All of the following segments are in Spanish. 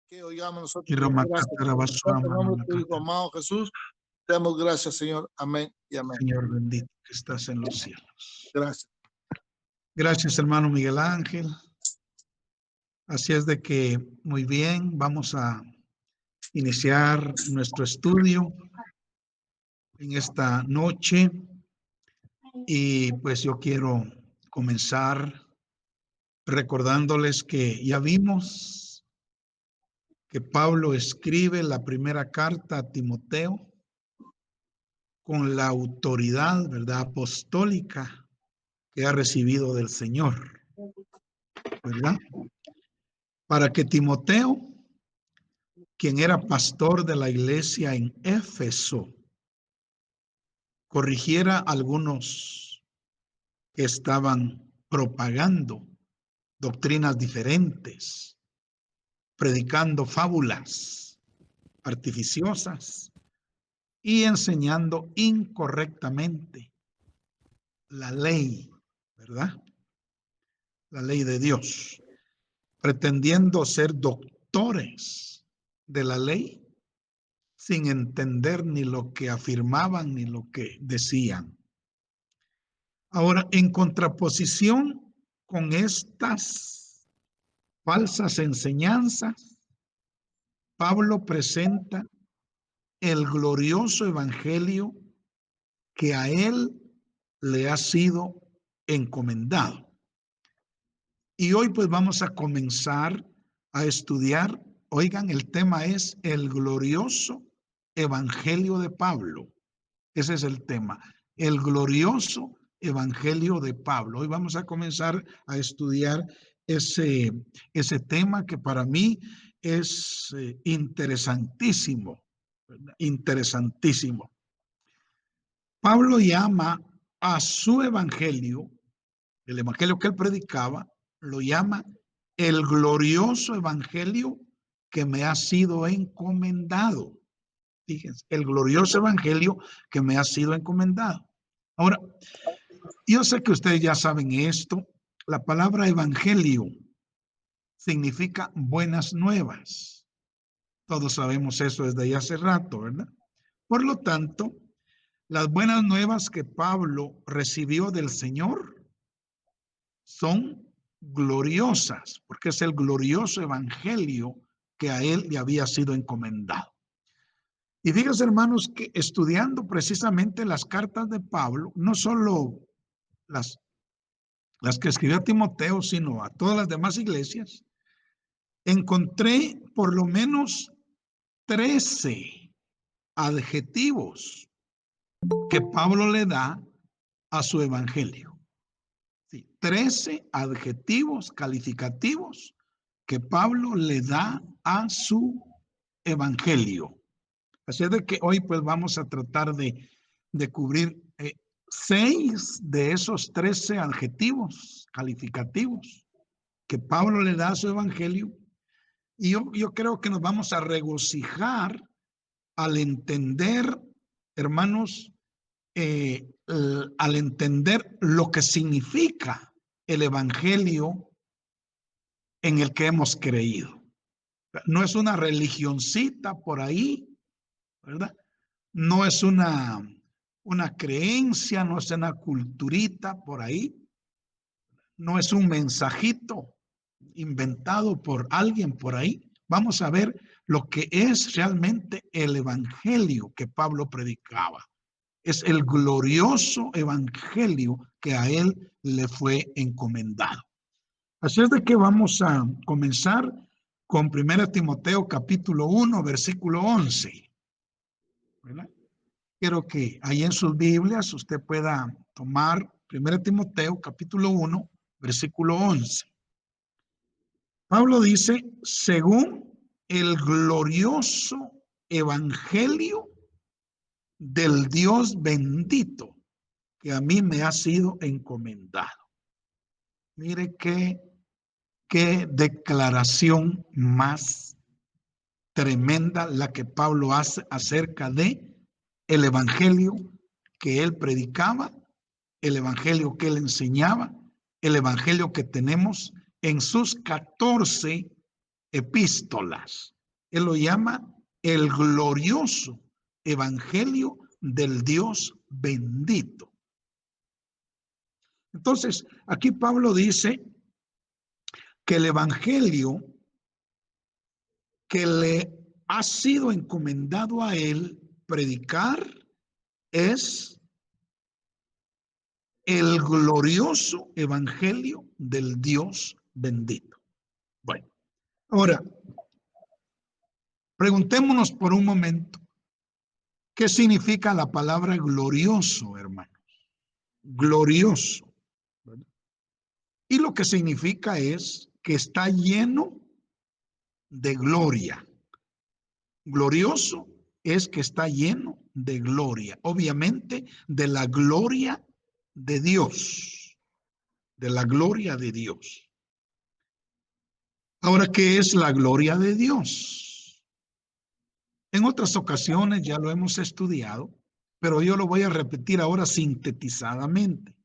que oigamos nosotros. Y En el nombre de tu Hijo amado Jesús, te damos gracias, Señor. Amén y amén. Señor bendito que estás en los cielos. Gracias. Gracias, hermano Miguel Ángel. Así es de que, muy bien, vamos a iniciar nuestro estudio en esta noche. Y pues yo quiero comenzar recordándoles que ya vimos que Pablo escribe la primera carta a Timoteo con la autoridad, ¿verdad?, apostólica que ha recibido del Señor, ¿verdad? Para que Timoteo, quien era pastor de la iglesia en Éfeso, corrigiera a algunos que estaban propagando doctrinas diferentes, predicando fábulas artificiosas y enseñando incorrectamente la ley, ¿verdad? La ley de Dios, pretendiendo ser doctores de la ley sin entender ni lo que afirmaban ni lo que decían. Ahora, en contraposición con estas falsas enseñanzas, Pablo presenta el glorioso evangelio que a él le ha sido encomendado. Y hoy pues vamos a comenzar a estudiar, oigan, el tema es el glorioso evangelio de Pablo. Ese es el tema, el glorioso evangelio de Pablo. Hoy vamos a comenzar a estudiar ese tema que para mí es interesantísimo, ¿verdad? Interesantísimo. Pablo llama a su evangelio, el evangelio que él predicaba, lo llama el glorioso evangelio que me ha sido encomendado. Fíjense, el glorioso evangelio que me ha sido encomendado. Ahora, yo sé que ustedes ya saben esto. La palabra evangelio significa buenas nuevas. Todos sabemos eso desde ya hace rato, ¿verdad? Por lo tanto, las buenas nuevas que Pablo recibió del Señor son gloriosas, porque es el glorioso evangelio que a él le había sido encomendado. Y fíjense, hermanos, que estudiando precisamente las cartas de Pablo, no solo las que escribió a Timoteo, sino a todas las demás iglesias, encontré por lo menos 13 adjetivos que Pablo le da a su evangelio. Sí, 13 adjetivos calificativos que Pablo le da a su evangelio. Así es de que hoy pues vamos a tratar de cubrir 6 de esos 13 adjetivos calificativos que Pablo le da a su evangelio. Y yo creo que nos vamos a regocijar al entender, hermanos, al entender lo que significa el evangelio en el que hemos creído. No es una religioncita por ahí, ¿verdad? No es una creencia, no es una culturita por ahí, no es un mensajito inventado por alguien por ahí. Vamos a ver lo que es realmente el evangelio que Pablo predicaba. Es el glorioso evangelio que a él le fue encomendado. Así es de que vamos a comenzar con 1 Timoteo capítulo 1, versículo 11. ¿Verdad? Quiero que ahí en sus Biblias usted pueda tomar 1 Timoteo capítulo 1, versículo 11. Pablo dice, según el glorioso evangelio del Dios bendito que a mí me ha sido encomendado. Mire qué declaración más tremenda la que Pablo hace acerca de el evangelio que él predicaba, el evangelio que él enseñaba, el evangelio que tenemos en sus 14 epístolas. Él lo llama el glorioso evangelio del Dios bendito. Entonces, aquí Pablo dice que el evangelio que le ha sido encomendado a él predicar es el glorioso evangelio del Dios bendito. Bueno, ahora, preguntémonos por un momento, ¿qué significa la palabra glorioso, hermanos? Glorioso. Y lo que significa es que está lleno de gloria. Glorioso es que está lleno de gloria, obviamente de la gloria de Dios, de la gloria de Dios. Ahora, ¿qué es la gloria de Dios? En otras ocasiones ya lo hemos estudiado, pero yo lo voy a repetir ahora sintetizadamente.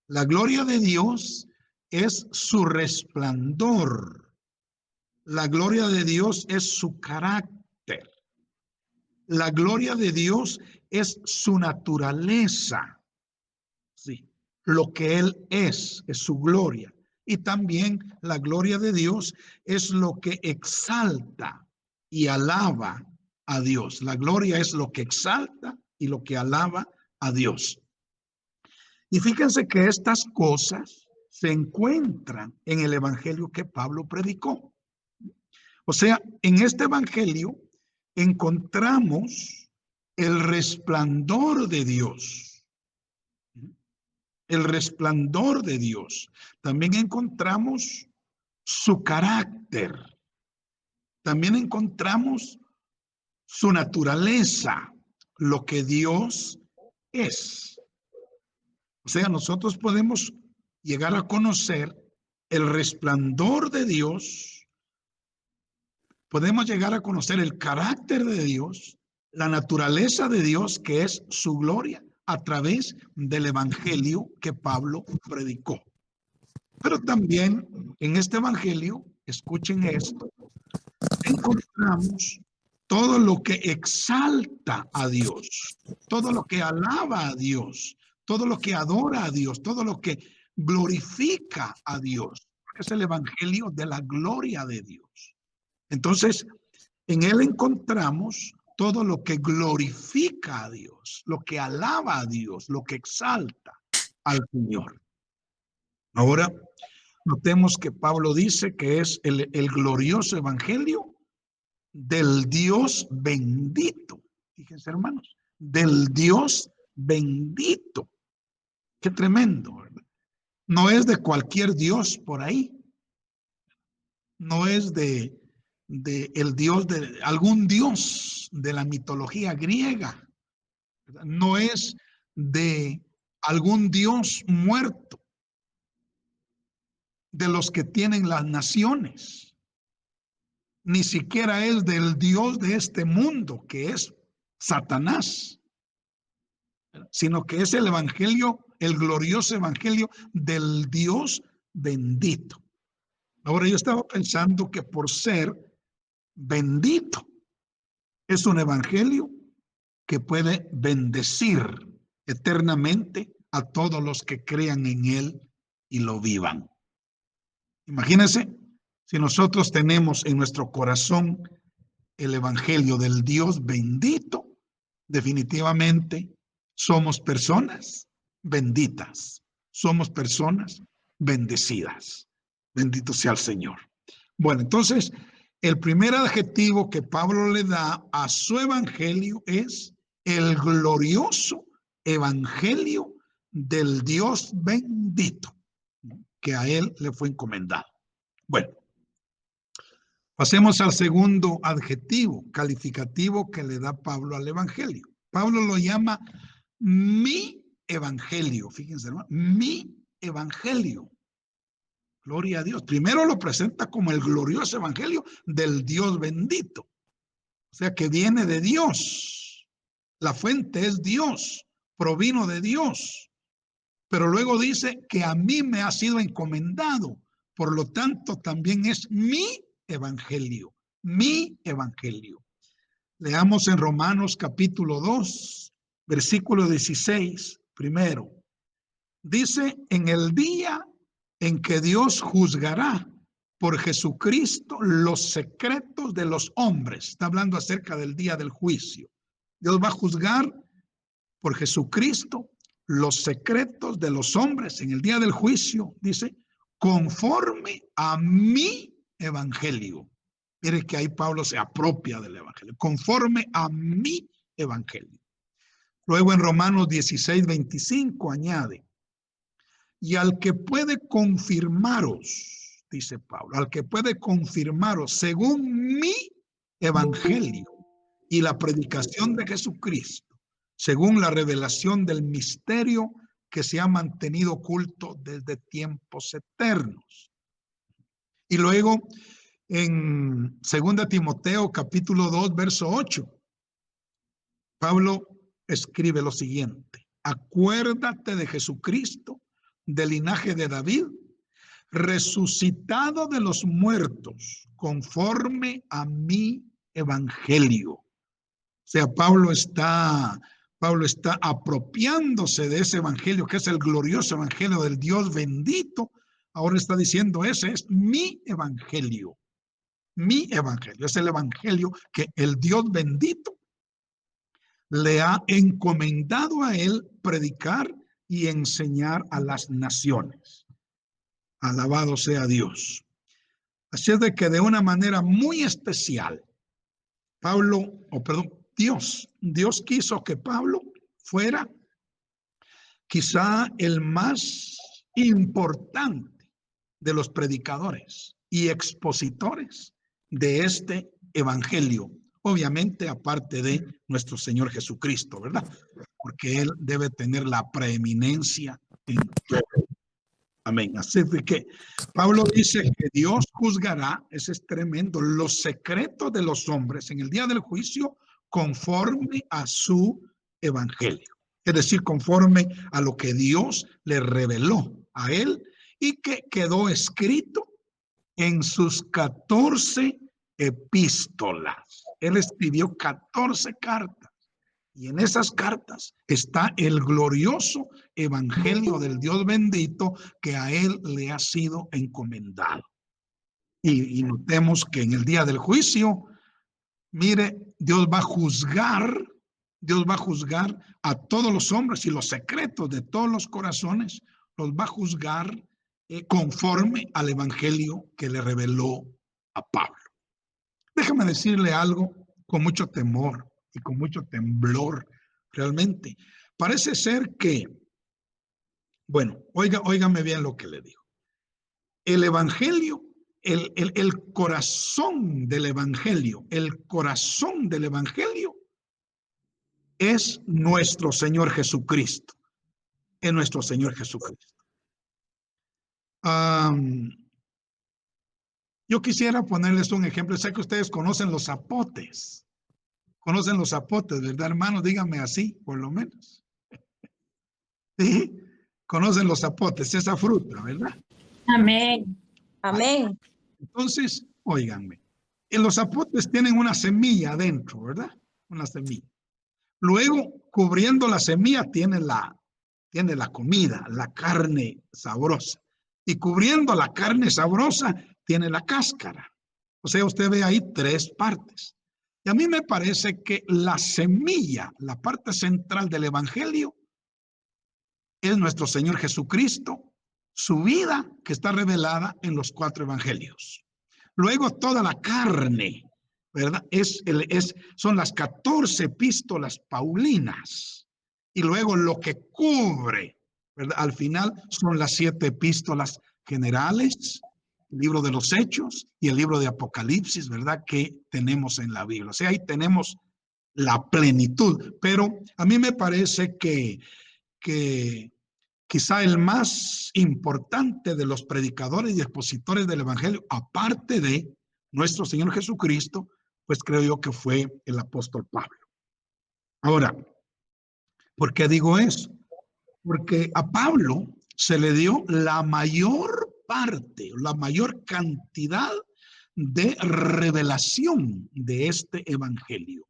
La gloria de Dios es su resplandor. La gloria de Dios es su carácter. La gloria de Dios es su naturaleza. Sí, lo que Él es su gloria. Y también la gloria de Dios es lo que exalta y alaba a Dios. La gloria es lo que exalta y lo que alaba a Dios. Y fíjense que estas cosas se encuentran en el evangelio que Pablo predicó. O sea, en este evangelio encontramos el resplandor de Dios. El resplandor de Dios. También encontramos su carácter. También encontramos su naturaleza, lo que Dios es. O sea, nosotros podemos llegar a conocer el resplandor de Dios, podemos llegar a conocer el carácter de Dios, la naturaleza de Dios, que es su gloria, a través del evangelio que Pablo predicó. Pero también en este evangelio, escuchen esto, encontramos todo lo que exalta a Dios, todo lo que alaba a Dios, todo lo que adora a Dios, todo lo que glorifica a Dios. Es el evangelio de la gloria de Dios. Entonces, en él encontramos todo lo que glorifica a Dios, lo que alaba a Dios, lo que exalta al Señor. Ahora, notemos que Pablo dice que es el glorioso evangelio del Dios bendito. Fíjense, hermanos, del Dios bendito. Qué tremendo, ¿verdad? No es de cualquier Dios por ahí. No es de el Dios de algún Dios de la mitología griega. ¿Verdad? No es de algún Dios muerto, de los que tienen las naciones. Ni siquiera es del Dios de este mundo, que es Satanás, sino que es el evangelio, el glorioso evangelio del Dios bendito. Ahora, yo estaba pensando que por ser bendito es un evangelio que puede bendecir eternamente a todos los que crean en él y lo vivan. Imagínense si nosotros tenemos en nuestro corazón el evangelio del Dios bendito, definitivamente somos personas benditas, somos personas bendecidas. Bendito sea el Señor. Bueno, entonces, el primer adjetivo que Pablo le da a su evangelio es el glorioso evangelio del Dios bendito, que a él le fue encomendado. Bueno, pasemos al segundo adjetivo calificativo que le da Pablo al evangelio. Pablo lo llama mi evangelio. Fíjense, ¿no? Mi evangelio. Gloria a Dios. Primero lo presenta como el glorioso evangelio del Dios bendito. O sea, que viene de Dios. La fuente es Dios. Provino de Dios. Pero luego dice que a mí me ha sido encomendado. Por lo tanto, también es mi evangelio. mi evangelio. Leamos en Romanos capítulo 2, versículo 16, primero. Dice, en el día en que Dios juzgará por Jesucristo los secretos de los hombres. Está hablando acerca del día del juicio. Dios va a juzgar por Jesucristo los secretos de los hombres en el día del juicio, dice, conforme a mi evangelio. Mire que ahí Pablo se apropia del evangelio, conforme a mi evangelio. Luego en Romanos 16, 25 añade, y al que puede confirmaros, dice Pablo, al que puede confirmaros según mi evangelio y la predicación de Jesucristo, según la revelación del misterio que se ha mantenido oculto desde tiempos eternos. Y luego en 2 Timoteo capítulo 2, verso 8, Pablo escribe lo siguiente: acuérdate de Jesucristo, del linaje de David, resucitado de los muertos, conforme a mi evangelio. O sea, Pablo está apropiándose de ese evangelio, que es el glorioso evangelio del Dios bendito. Ahora está diciendo, ese es mi evangelio. Mi evangelio es el evangelio que el Dios bendito le ha encomendado a él predicar y enseñar a las naciones. Alabado sea Dios. Así es de que de una manera muy especial, Dios quiso que Pablo fuera quizá el más importante de los predicadores y expositores de este evangelio. Obviamente, aparte de nuestro Señor Jesucristo, ¿verdad? Porque Él debe tener la preeminencia en todo. Amén. Así que Pablo dice que Dios juzgará, ese es tremendo, los secretos de los hombres en el día del juicio conforme a su evangelio. Es decir, conforme a lo que Dios le reveló a él y que quedó escrito en sus 14 epístolas. Él escribió 14 cartas. Y en esas cartas está el glorioso evangelio del Dios bendito que a él le ha sido encomendado. Y notemos que en el día del juicio, mire, Dios va a juzgar a todos los hombres y los secretos de todos los corazones, los va a juzgar conforme al evangelio que le reveló a Pablo. Déjame decirle algo con mucho temor y con mucho temblor, realmente. Parece ser que, bueno, óigame bien lo que le digo. El evangelio, el corazón del evangelio, es nuestro Señor Jesucristo. Es nuestro Señor Jesucristo. Yo quisiera ponerles un ejemplo. Sé que ustedes conocen los zapotes. Conocen los zapotes, ¿verdad, hermanos? Díganme así, por lo menos. Sí, conocen los zapotes, esa fruta, ¿verdad? Amén. Amén. Entonces, óiganme. Los zapotes tienen una semilla adentro, ¿verdad? Una semilla. Luego, cubriendo la semilla, tiene la comida, la carne sabrosa. Y cubriendo la carne sabrosa, tiene la cáscara. O sea, usted ve ahí 3 partes. Y a mí me parece que la semilla, la parte central del evangelio, es nuestro Señor Jesucristo, su vida que está revelada en los 4 evangelios. Luego toda la carne, ¿verdad? Son las 14 epístolas paulinas. Y luego lo que cubre, ¿verdad? Al final son las 7 epístolas generales, el libro de los Hechos y el libro de Apocalipsis, ¿verdad? Que tenemos en la Biblia. O sea, ahí tenemos la plenitud. Pero a mí me parece que quizá el más importante de los predicadores y expositores del evangelio, aparte de nuestro Señor Jesucristo, pues creo yo que fue el apóstol Pablo. Ahora, ¿por qué digo eso? Porque a Pablo se le dio la mayor parte, la mayor cantidad de revelación de este evangelio.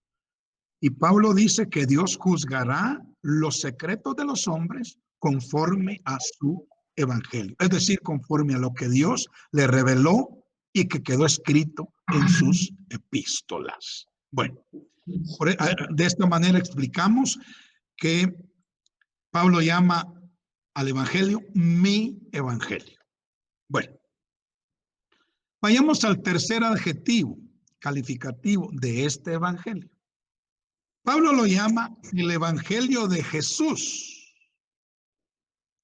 Y Pablo dice que Dios juzgará los secretos de los hombres conforme a su evangelio, es decir, conforme a lo que Dios le reveló y que quedó escrito en sus epístolas. Bueno, de esta manera explicamos que Pablo llama al evangelio mi evangelio. Bueno, vayamos al tercer adjetivo calificativo de este evangelio. Pablo lo llama el evangelio de Jesús.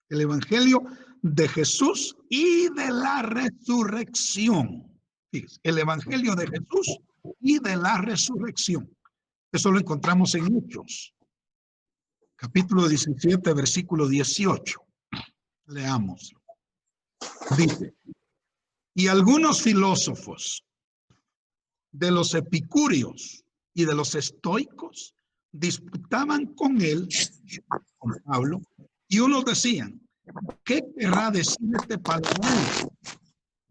El evangelio de Jesús y de la resurrección. Fíjense, el evangelio de Jesús y de la resurrección. Eso lo encontramos en Hechos, capítulo 17, versículo 18. Leamos. Dice, y algunos filósofos de los epicúreos y de los estoicos disputaban con él, con Pablo, y unos decían, ¿qué querrá decir este palabrero?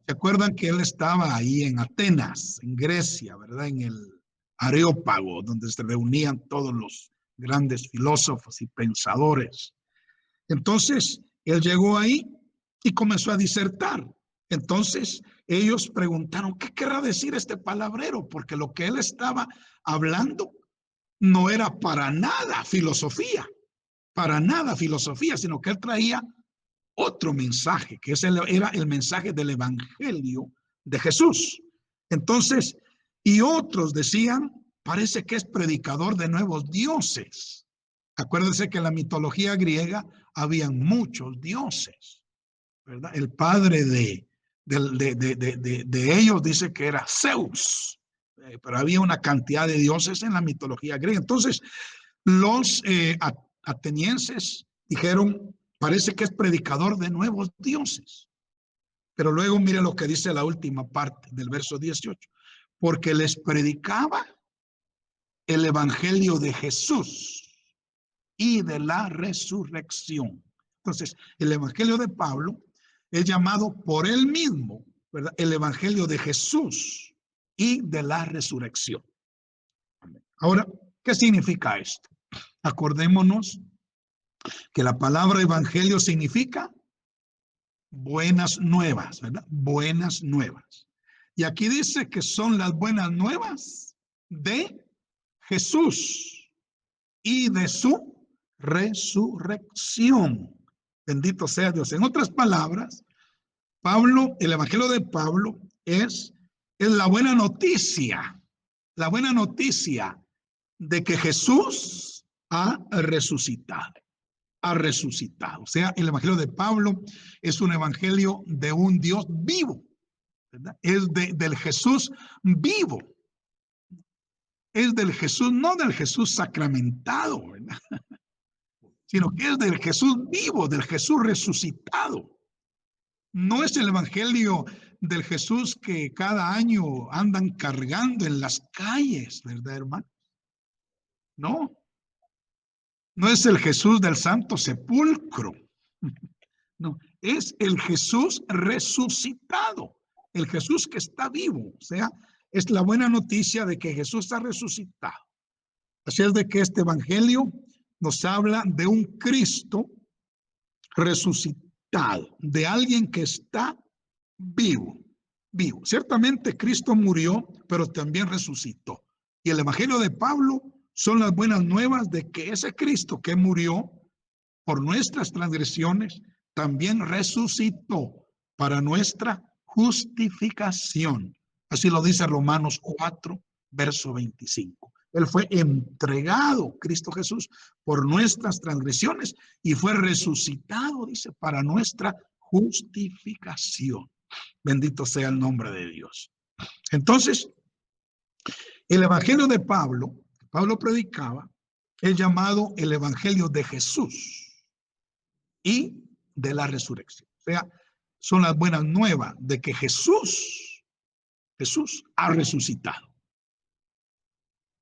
¿Se acuerdan que él estaba ahí en Atenas, en Grecia, verdad? En el Areópago, donde se reunían todos los grandes filósofos y pensadores. Entonces, él llegó ahí y comenzó a disertar. Entonces, ellos preguntaron, ¿qué querrá decir este palabrero? Porque lo que él estaba hablando no era para nada filosofía, sino que él traía otro mensaje, que era el mensaje del evangelio de Jesús. Entonces, y otros decían, parece que es predicador de nuevos dioses. Acuérdense que en la mitología griega habían muchos dioses, ¿verdad? El padre de ellos dice que era Zeus, pero había una cantidad de dioses en la mitología griega. Entonces, los atenienses dijeron, parece que es predicador de nuevos dioses. Pero luego mire lo que dice la última parte del verso 18. Porque les predicaba el evangelio de Jesús y de la resurrección. Entonces, el evangelio de Pablo es llamado por él mismo, ¿verdad? El evangelio de Jesús y de la resurrección. Ahora, ¿qué significa esto? Acordémonos que la palabra evangelio significa buenas nuevas, ¿verdad? Buenas nuevas. Y aquí dice que son las buenas nuevas de Jesús y de su resurrección. Bendito sea Dios. En otras palabras, Pablo, el evangelio de Pablo es la buena noticia de que Jesús ha resucitado. O sea, el evangelio de Pablo es un evangelio de un Dios vivo, ¿verdad? Es del Jesús vivo. Es del Jesús, no del Jesús sacramentado, ¿verdad? Sino que es del Jesús vivo, del Jesús resucitado. No es el evangelio del Jesús que cada año andan cargando en las calles, ¿verdad, hermano? No. No es el Jesús del Santo Sepulcro. No, es el Jesús resucitado, el Jesús que está vivo. O sea, es la buena noticia de que Jesús ha resucitado. Así es de que este evangelio nos habla de un Cristo resucitado, de alguien que está vivo. Ciertamente Cristo murió, pero también resucitó. Y el evangelio de Pablo son las buenas nuevas de que ese Cristo que murió por nuestras transgresiones también resucitó para nuestra justificación. Así lo dice Romanos 4, verso 25. Él fue entregado, Cristo Jesús, por nuestras transgresiones y fue resucitado, dice, para nuestra justificación. Bendito sea el nombre de Dios. Entonces, el evangelio de Pablo, que Pablo predicaba, es llamado el evangelio de Jesús y de la resurrección. O sea, son las buenas nuevas de que Jesús ha resucitado.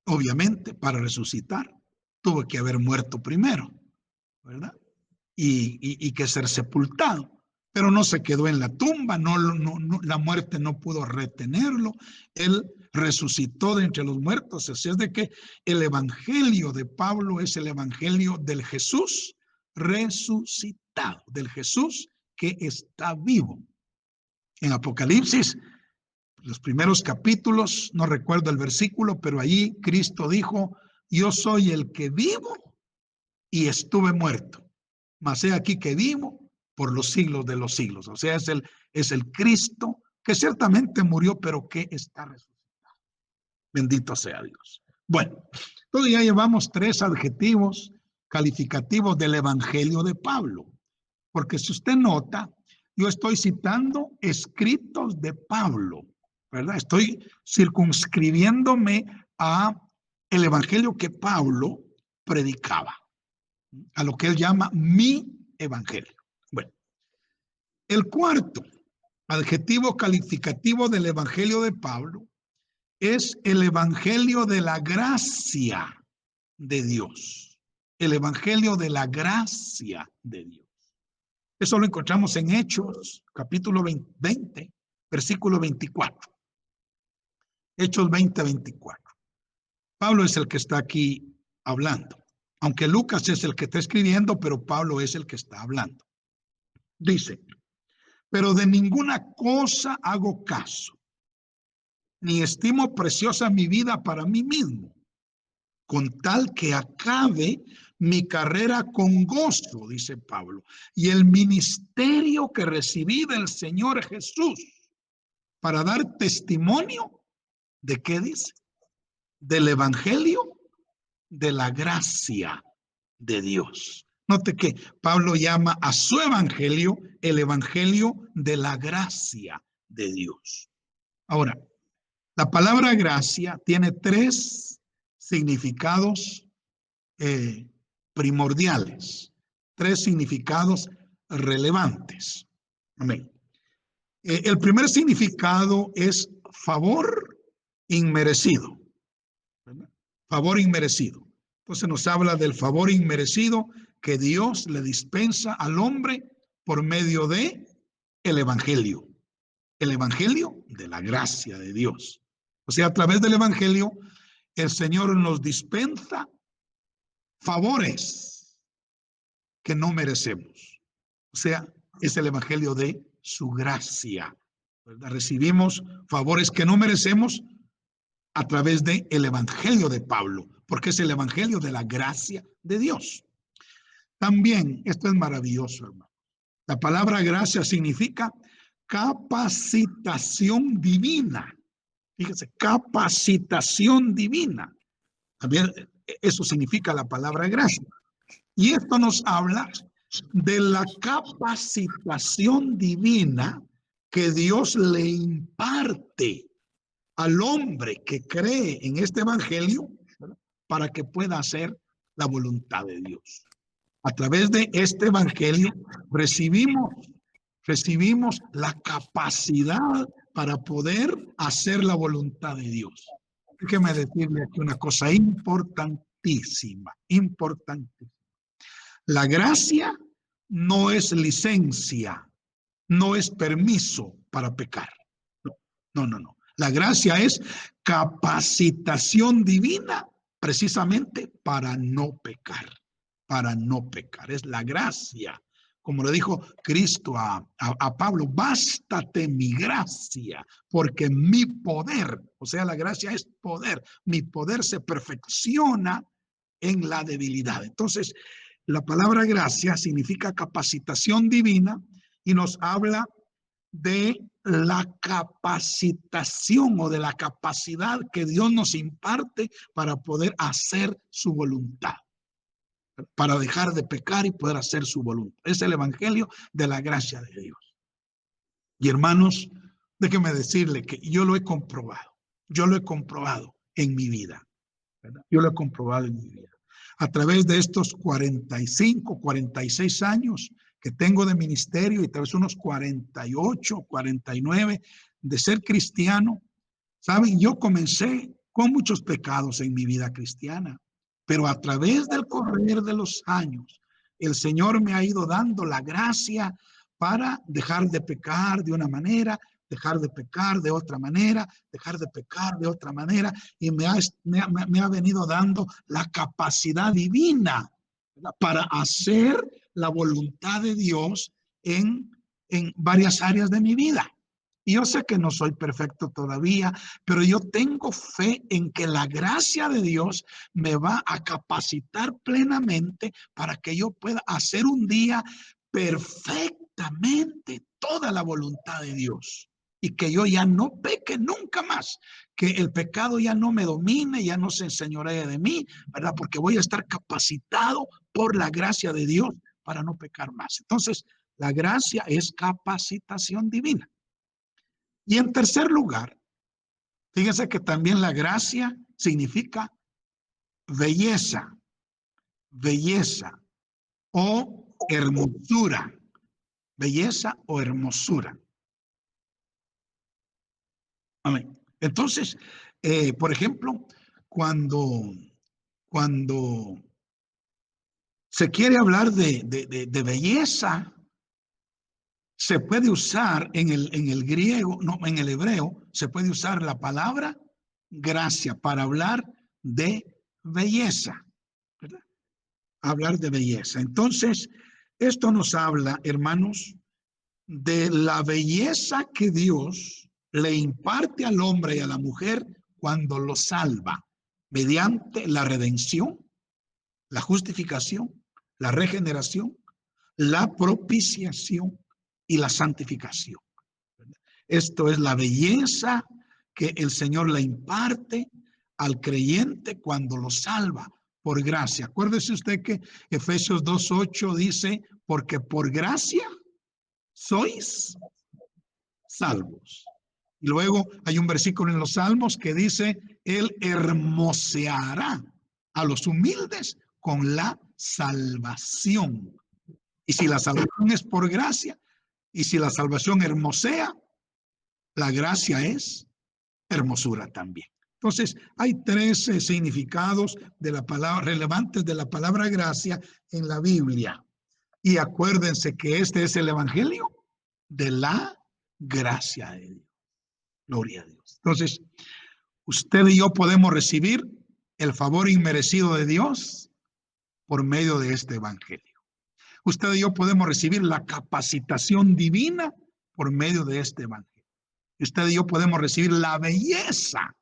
Obviamente, para resucitar, tuvo que haber muerto primero, ¿verdad? Y que ser sepultado. pero no se quedó en la tumba, la muerte no pudo retenerlo, él resucitó de entre los muertos. Así es de que el evangelio de Pablo es el evangelio del Jesús resucitado, del Jesús que está vivo. En Apocalipsis, los primeros capítulos, no recuerdo el versículo, pero allí Cristo dijo: yo soy el que vivo y estuve muerto, mas he aquí que vivo por los siglos de los siglos. O sea, es el Cristo que ciertamente murió, pero que está resucitado. Bendito sea Dios. Bueno, entonces ya llevamos 3 adjetivos calificativos del evangelio de Pablo, porque si usted nota, yo estoy citando escritos de Pablo, ¿verdad? Estoy circunscribiéndome a el evangelio que Pablo predicaba, a lo que él llama mi evangelio. Bueno, el cuarto adjetivo calificativo del evangelio de Pablo es el evangelio de la gracia de Dios. El evangelio de la gracia de Dios. Eso lo encontramos en Hechos, capítulo 20, versículo 24. Hechos 20, 24. Pablo es el que está aquí hablando. Aunque Lucas es el que está escribiendo, pero Pablo es el que está hablando. Dice: pero de ninguna cosa hago caso, ni estimo preciosa mi vida para mí mismo, con tal que acabe mi carrera con gozo, dice Pablo, y el ministerio que recibí del Señor Jesús, para dar testimonio de ¿qué dice? Del evangelio de la gracia de Dios. Note que Pablo llama a su evangelio el evangelio de la gracia de Dios. Ahora, la palabra gracia tiene 3 significados primordiales, 3 significados relevantes. Amén. El primer significado es favor inmerecido. ¿Verdad? Favor inmerecido. Entonces nos habla del favor inmerecido que Dios le dispensa al hombre por medio de el evangelio de la gracia de Dios. O sea, a través del evangelio el Señor nos dispensa favores que no merecemos. O sea, es el evangelio de su gracia, ¿verdad? Recibimos favores que no merecemos a través del evangelio de Pablo, porque es el evangelio de la gracia de Dios. También, esto es maravilloso, hermano. La palabra gracia significa capacitación divina. Fíjese, capacitación divina. También eso significa la palabra gracia. Y esto nos habla de la capacitación divina que Dios le imparte al hombre que cree en este evangelio, ¿verdad?, para que pueda hacer la voluntad de Dios. A través de este evangelio recibimos la capacidad para poder hacer la voluntad de Dios. Déjeme decirle aquí una cosa importantísima, importantísima. La gracia no es licencia, no es permiso para pecar. No. La gracia es capacitación divina precisamente para no pecar, Es la gracia. Como le dijo Cristo a Pablo: bástate mi gracia, porque mi poder, o sea, la gracia es poder, mi poder se perfecciona en la debilidad. Entonces, la palabra gracia significa capacitación divina y nos habla de la capacitación o de la capacidad que Dios nos imparte para poder hacer su voluntad, para dejar de pecar y poder hacer su voluntad. Es el evangelio de la gracia de Dios. Y hermanos, déjenme decirle que yo lo he comprobado en mi vida, ¿verdad? Yo lo he comprobado en mi vida. A través de estos 45, 46 años que tengo de ministerio y tal vez unos 48, 49 de ser cristiano, ¿saben? Yo comencé con muchos pecados en mi vida cristiana, pero a través del correr de los años, el Señor me ha ido dando la gracia para dejar de pecar de una manera, dejar de pecar de otra manera, dejar de pecar de otra manera, y me ha venido dando la capacidad divina, ¿verdad?, para hacer la voluntad de Dios en varias áreas de mi vida. Y yo sé que no soy perfecto todavía, pero yo tengo fe en que la gracia de Dios me va a capacitar plenamente para que yo pueda hacer un día perfectamente toda la voluntad de Dios. Y que yo ya no peque nunca más, que el pecado ya no me domine, ya no se enseñoree de mí, ¿verdad? Porque voy a estar capacitado por la gracia de Dios para no pecar más. Entonces, la gracia es capacitación divina. Y en tercer lugar, fíjense que también la gracia significa belleza, belleza o hermosura, belleza o hermosura. Amén. Entonces, por ejemplo, cuando se quiere hablar de belleza, se puede usar en el griego, no, en el hebreo, se puede usar la palabra gracia para hablar de belleza, ¿verdad? Hablar de belleza. Entonces, esto nos habla, hermanos, de la belleza que Dios le imparte al hombre y a la mujer cuando lo salva mediante la redención, la justificación, la regeneración, la propiciación y la santificación. Esto es la belleza que el Señor le imparte al creyente cuando lo salva por gracia. Acuérdese usted que Efesios 2:8 dice, porque por gracia sois salvos. Y luego hay un versículo en los Salmos que dice, Él hermoseará a los humildes con la salvación. Y si la salvación es por gracia, y si la salvación hermosea, la gracia es hermosura también. Entonces, hay 13 significados de la palabra, relevantes de la palabra gracia en la Biblia. Y acuérdense que este es el evangelio de la gracia de Dios. Gloria a Dios. Entonces, usted y yo podemos recibir el favor inmerecido de Dios por medio de este evangelio. Usted y yo podemos recibir la capacitación divina por medio de este evangelio. Usted y yo podemos recibir la belleza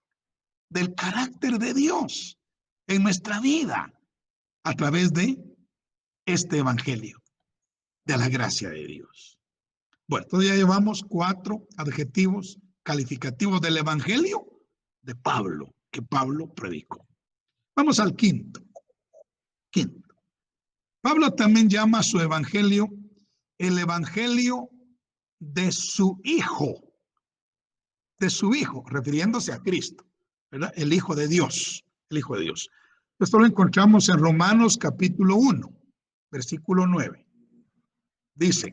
del carácter de Dios en nuestra vida a través de este evangelio de la gracia de Dios. Bueno, entonces ya llevamos 4 adjetivos calificativos del evangelio de Pablo, que Pablo predicó. Vamos al quinto. Pablo también llama a su evangelio el evangelio de su hijo, refiriéndose a Cristo, ¿verdad? El Hijo de Dios, el Hijo de Dios. Esto lo encontramos en Romanos capítulo 1, versículo 9. Dice,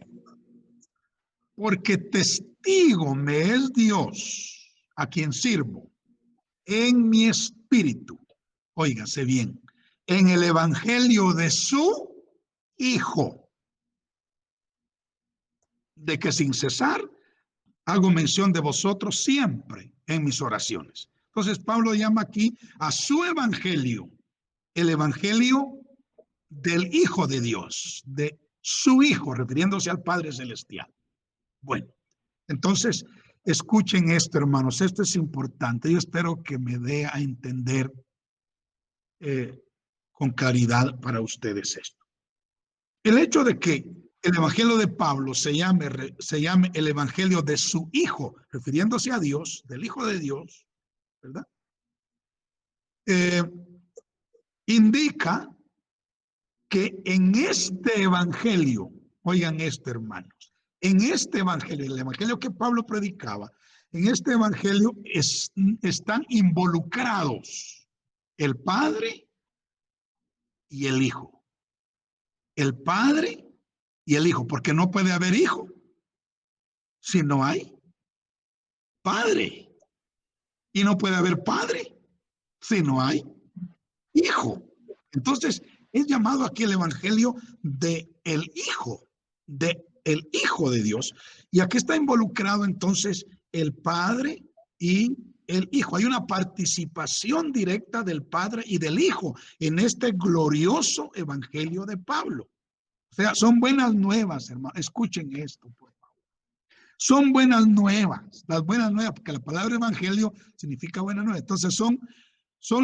porque testigo me es Dios a quien sirvo en mi espíritu, óigase bien, en el evangelio de su Hijo, de que sin cesar hago mención de vosotros siempre en mis oraciones. Entonces Pablo llama aquí a su evangelio, el evangelio del Hijo de Dios, de su Hijo, refiriéndose al Padre Celestial. Bueno, entonces escuchen esto, hermanos, esto es importante. Yo espero que me dé a entender con claridad para ustedes esto. El hecho de que el evangelio de Pablo se llame el evangelio de su Hijo, refiriéndose a Dios, del Hijo de Dios, ¿verdad? Indica que en este evangelio, oigan esto, hermanos, en este evangelio, el evangelio que Pablo predicaba, en este evangelio están involucrados el Padre y el Hijo. El Padre y el Hijo, porque no puede haber Hijo si no hay Padre. Y no puede haber Padre si no hay Hijo. Entonces, es llamado aquí el evangelio de el Hijo, de el Hijo de Dios. Y aquí está involucrado entonces el Padre y el Hijo. Hay una participación directa del Padre y del Hijo en este glorioso evangelio de Pablo. O sea, son buenas nuevas, hermano. Escuchen esto, por favor. Son buenas nuevas, las buenas nuevas, porque la palabra evangelio significa buena nueva. Entonces son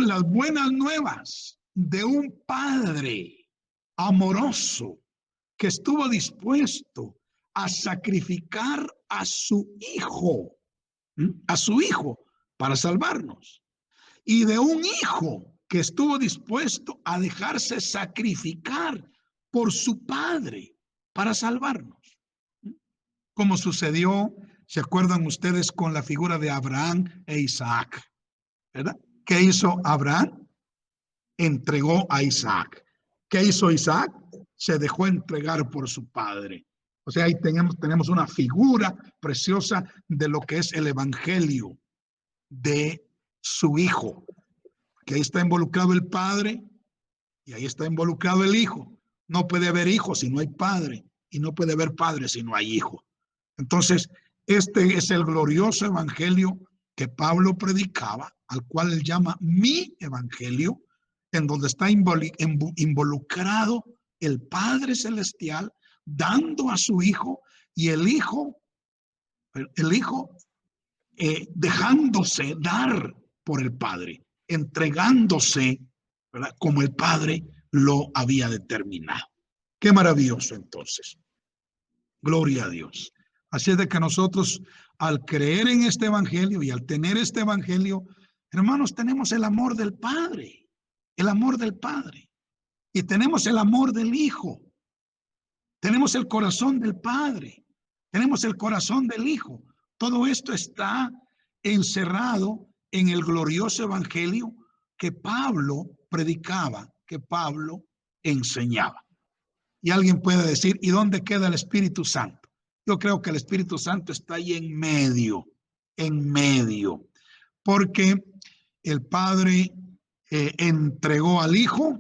las buenas nuevas de un Padre amoroso que estuvo dispuesto a sacrificar a su hijo para salvarnos. Y de un hijo que estuvo dispuesto a dejarse sacrificar por su padre para salvarnos. Como sucedió, ¿se acuerdan ustedes con la figura de Abraham e Isaac? ¿Verdad? ¿Qué hizo Abraham? Entregó a Isaac. ¿Qué hizo Isaac? Se dejó entregar por su padre. O sea, ahí tenemos una figura preciosa de lo que es el evangelio de su hijo. Que ahí está involucrado el padre y ahí está involucrado el hijo. No puede haber hijo si no hay padre y no puede haber padre si no hay hijo. Entonces, este es el glorioso evangelio que Pablo predicaba, al cual él llama mi evangelio, en donde está involucrado el Padre Celestial dando a su Hijo y el Hijo dejándose dar por el Padre, entregándose, ¿verdad?, como el Padre lo había determinado. Qué maravilloso entonces. Gloria a Dios. Así es de que nosotros, al creer en este evangelio y al tener este evangelio, hermanos, tenemos el amor del Padre, el amor del Padre, y tenemos el amor del Hijo, tenemos el corazón del Padre, tenemos el corazón del Hijo. Todo esto está encerrado en el glorioso evangelio que Pablo predicaba, que Pablo enseñaba. Y alguien puede decir, ¿y dónde queda el Espíritu Santo? Yo creo que el Espíritu Santo está ahí en medio, porque el Padre entregó al Hijo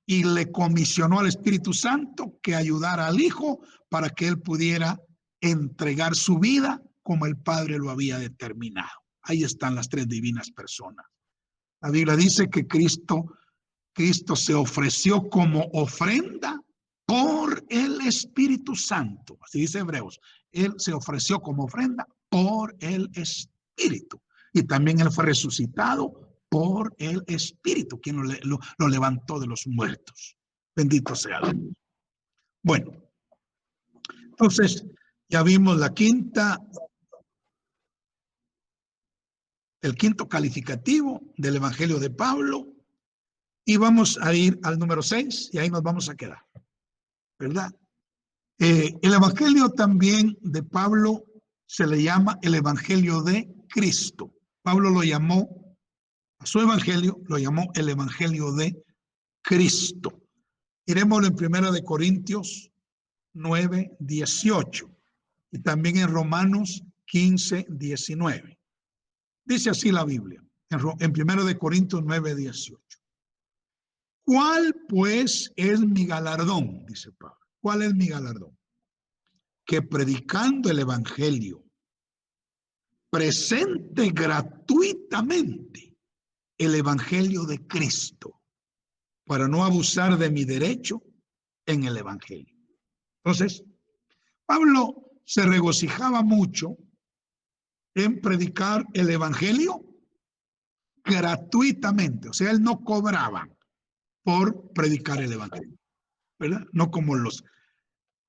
y le comisionó al Espíritu Santo que ayudara al Hijo para que él pudiera entregar su vida como el Padre lo había determinado. Ahí están las tres divinas personas. La Biblia dice que Cristo se ofreció como ofrenda por el Espíritu Santo. Así dice Hebreos. Él se ofreció como ofrenda por el Espíritu. Y también él fue resucitado por el Espíritu, quien lo levantó de los muertos. Bendito sea Dios. Bueno, entonces ya vimos el quinto calificativo del Evangelio de Pablo, y vamos a ir al número 6 y ahí nos vamos a quedar, ¿verdad? El Evangelio también de Pablo se le llama el Evangelio de Cristo. Pablo lo llamó, a su Evangelio lo llamó el Evangelio de Cristo. Iremoslo en 1 de Corintios 9, 18 y también en Romanos 15, 19. Dice así la Biblia, en 1 de Corintios 9, 18. ¿Cuál pues es mi galardón? Dice Pablo. ¿Cuál es mi galardón? Que predicando el evangelio, presente gratuitamente el evangelio de Cristo, para no abusar de mi derecho en el evangelio. Entonces, Pablo se regocijaba mucho en predicar el evangelio gratuitamente. O sea, él no cobraba por predicar el evangelio, ¿verdad? No como los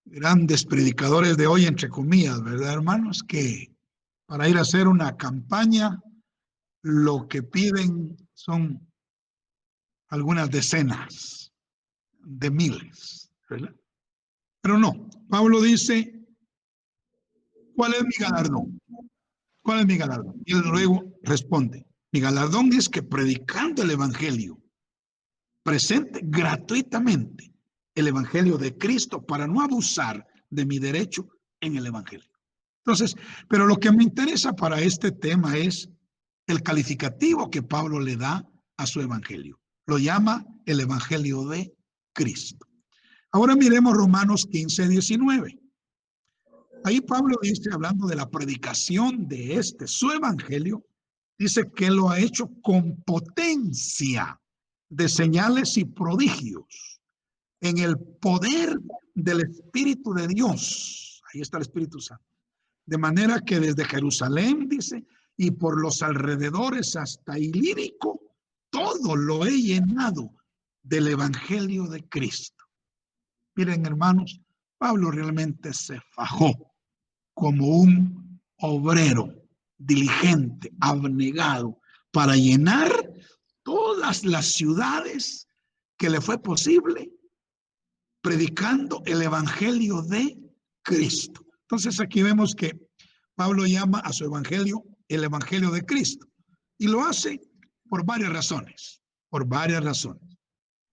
grandes predicadores de hoy, entre comillas, ¿verdad, hermanos? Que para ir a hacer una campaña, lo que piden son algunas decenas de miles, ¿verdad? Pero no, Pablo dice, ¿cuál es mi galardón? ¿Cuál es mi galardón? Y él luego responde, mi galardón es que predicando el evangelio, presente gratuitamente el evangelio de Cristo para no abusar de mi derecho en el evangelio. Entonces, pero lo que me interesa para este tema es el calificativo que Pablo le da a su evangelio. Lo llama el evangelio de Cristo. Ahora miremos Romanos 15, 19. Ahí Pablo dice, hablando de la predicación de su evangelio, dice que lo ha hecho con potencia de señales y prodigios, en el poder del Espíritu de Dios. Ahí está el Espíritu Santo. De manera que desde Jerusalén, dice, y por los alrededores hasta Ilírico, todo lo he llenado del evangelio de Cristo. Miren, hermanos, Pablo realmente se fajó como un obrero diligente, abnegado, para llenar todas las ciudades que le fue posible, predicando el evangelio de Cristo. Entonces aquí vemos que Pablo llama a su evangelio el evangelio de Cristo, y lo hace por varias razones,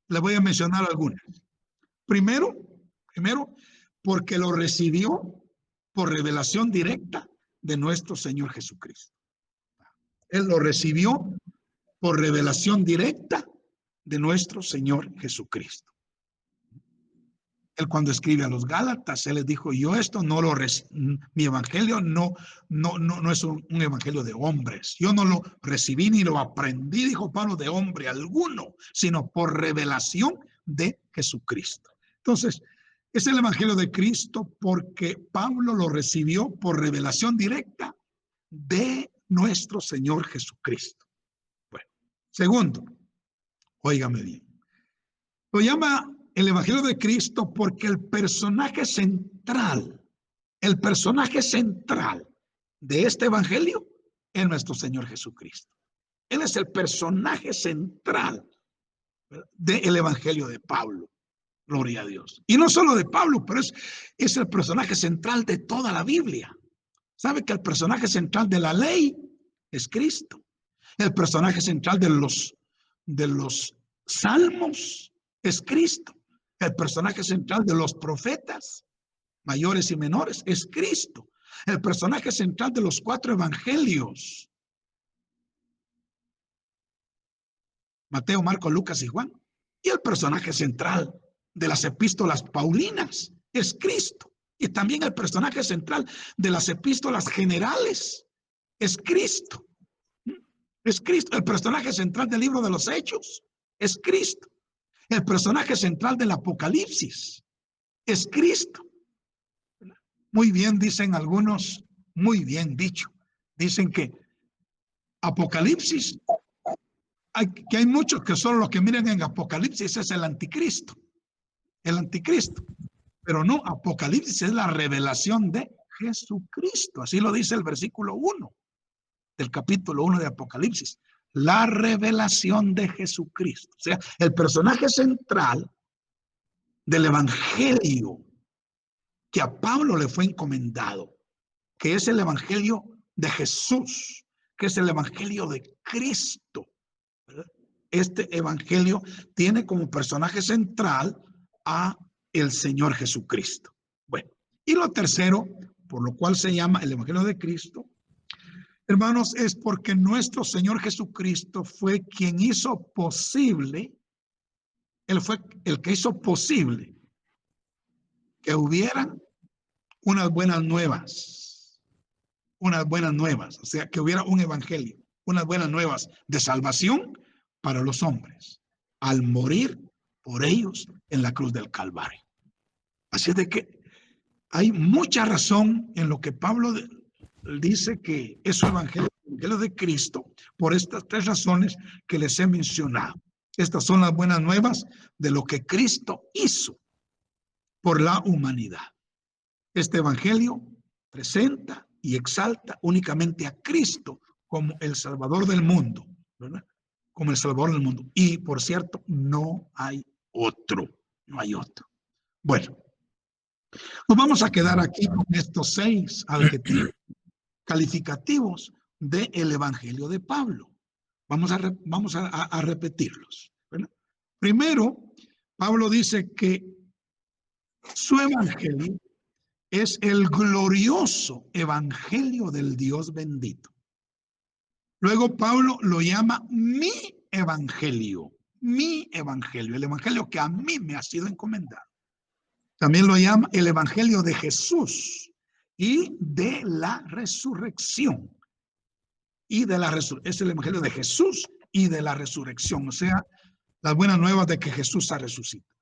Le voy a mencionar algunas. Primero, porque lo recibió por revelación directa de nuestro Señor Jesucristo. Él lo recibió por revelación directa de nuestro Señor Jesucristo. Él, cuando escribe a los Gálatas, él les dijo, yo esto no lo mi evangelio no es un evangelio de hombres. Yo no lo recibí ni lo aprendí, dijo Pablo, de hombre alguno, sino por revelación de Jesucristo. Entonces, es el evangelio de Cristo porque Pablo lo recibió por revelación directa de nuestro Señor Jesucristo. Bueno, segundo, óigame bien, lo llama el evangelio de Cristo porque el personaje central de este evangelio es nuestro Señor Jesucristo. Él es el personaje central del evangelio de Pablo. Gloria a Dios. Y no solo de Pablo, pero es el personaje central de toda la Biblia. ¿Sabe que el personaje central de la ley es Cristo? El personaje central de los salmos es Cristo. El personaje central de los profetas, mayores y menores, es Cristo. El personaje central de los 4 evangelios, Mateo, Marcos, Lucas y Juan. Y el personaje central de las epístolas paulinas es Cristo. Y también el personaje central de las epístolas generales es Cristo. Es Cristo. El personaje central del libro de los Hechos es Cristo. El personaje central del Apocalipsis es Cristo. Muy bien dicen algunos, muy bien dicho. Dicen que Apocalipsis, que hay muchos que solo lo que miran en Apocalipsis es el anticristo. El anticristo. Pero no, Apocalipsis es la revelación de Jesucristo. Así lo dice el versículo 1 del capítulo 1 de Apocalipsis. La revelación de Jesucristo. O sea, el personaje central del evangelio que a Pablo le fue encomendado, que es el evangelio de Jesús, que es el evangelio de Cristo. Este evangelio tiene como personaje central a el Señor Jesucristo. Bueno, y lo tercero, por lo cual se llama el evangelio de Cristo, hermanos, es porque nuestro Señor Jesucristo fue quien hizo posible, Él fue el que hizo posible que hubieran unas buenas nuevas, o sea, que hubiera un evangelio, unas buenas nuevas de salvación para los hombres, al morir por ellos en la cruz del Calvario. Así de que hay mucha razón en lo que Pablo dice que es su evangelio, el evangelio de Cristo, por estas 3 razones que les he mencionado. Estas son las buenas nuevas de lo que Cristo hizo por la humanidad. Este evangelio presenta y exalta únicamente a Cristo como el Salvador del mundo, ¿verdad? Como el Salvador del mundo. Y, por cierto, no hay otro. Bueno, nos vamos a quedar aquí con estos 6 adjetivos calificativos del evangelio de Pablo. Vamos a repetirlos, ¿verdad? Primero, Pablo dice que su evangelio es el glorioso evangelio del Dios bendito. Luego Pablo lo llama mi evangelio, el evangelio que a mí me ha sido encomendado. También lo llama el evangelio de Jesús, y de la resurrección. Y de la resurrección. Es el evangelio de Jesús y de la resurrección. O sea, las buenas nuevas de que Jesús ha resucitado.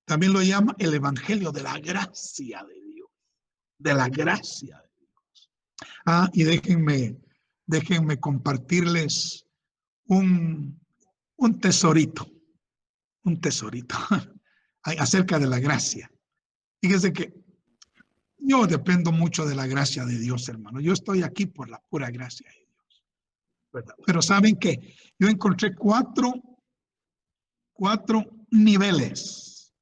También lo llama el evangelio de la gracia de Dios. De la gracia de Dios. Y déjenme compartirles un tesorito. Un tesorito acerca de la gracia. Fíjense que yo dependo mucho de la gracia de Dios, hermano. Yo estoy aquí por la pura gracia de Dios, ¿verdad? Pero saben que yo encontré cuatro niveles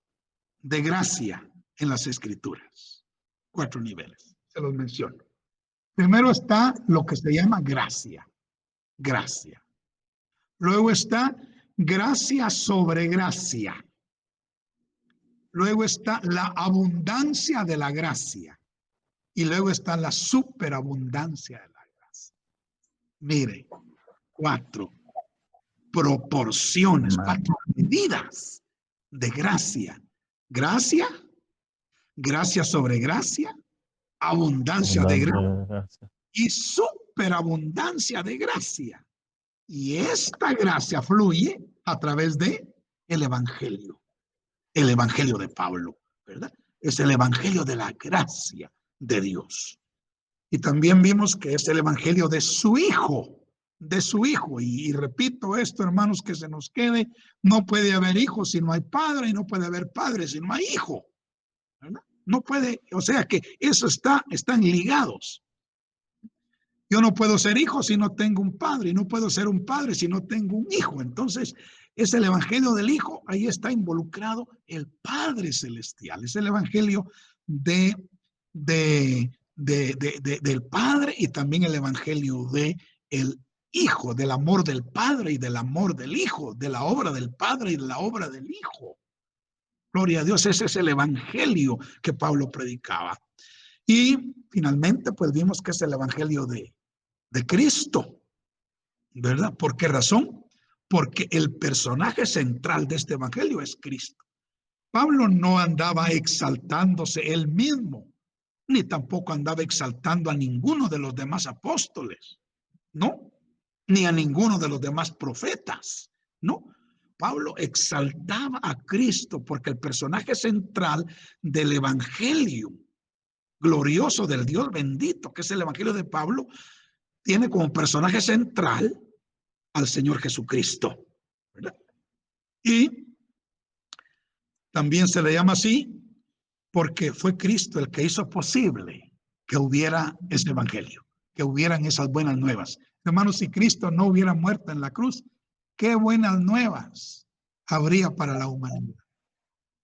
de gracia en las Escrituras. 4 niveles, se los menciono. Primero está lo que se llama gracia. Gracia. Luego está gracia sobre gracia. Luego está la abundancia de la gracia. Y luego está la superabundancia de la gracia. Mire, 4 proporciones, 4 medidas de gracia. Gracia, gracia sobre gracia, abundancia de gracia y superabundancia de gracia. Y esta gracia fluye a través de el evangelio de Pablo, ¿verdad? Es el evangelio de la gracia de Dios. Y también vimos que es el evangelio de su hijo. Y repito esto, hermanos, que se nos quede, no puede haber hijos si no hay padre, y no puede haber padre si no hay hijo, ¿verdad? No puede, o sea que eso están ligados. Yo no puedo ser hijo si no tengo un padre, y no puedo ser un padre si no tengo un hijo. Entonces, es el evangelio del hijo, ahí está involucrado el Padre Celestial. Es el evangelio del Padre y también el evangelio del Hijo, del amor del Padre y del amor del Hijo, de la obra del Padre y de la obra del Hijo. Gloria a Dios, ese es el evangelio que Pablo predicaba. Y finalmente, pues vimos que es el evangelio de Cristo, ¿verdad? ¿Por qué razón? Porque el personaje central de este evangelio es Cristo. Pablo no andaba exaltándose él mismo, ni tampoco andaba exaltando a ninguno de los demás apóstoles, ¿no? Ni a ninguno de los demás profetas, ¿no? Pablo exaltaba a Cristo porque el personaje central del evangelio glorioso del Dios bendito, que es el evangelio de Pablo, tiene como personaje central al Señor Jesucristo, ¿verdad? Y también se le llama así porque fue Cristo el que hizo posible que hubiera ese evangelio, que hubieran esas buenas nuevas. Hermanos, si Cristo no hubiera muerto en la cruz, qué buenas nuevas habría para la humanidad,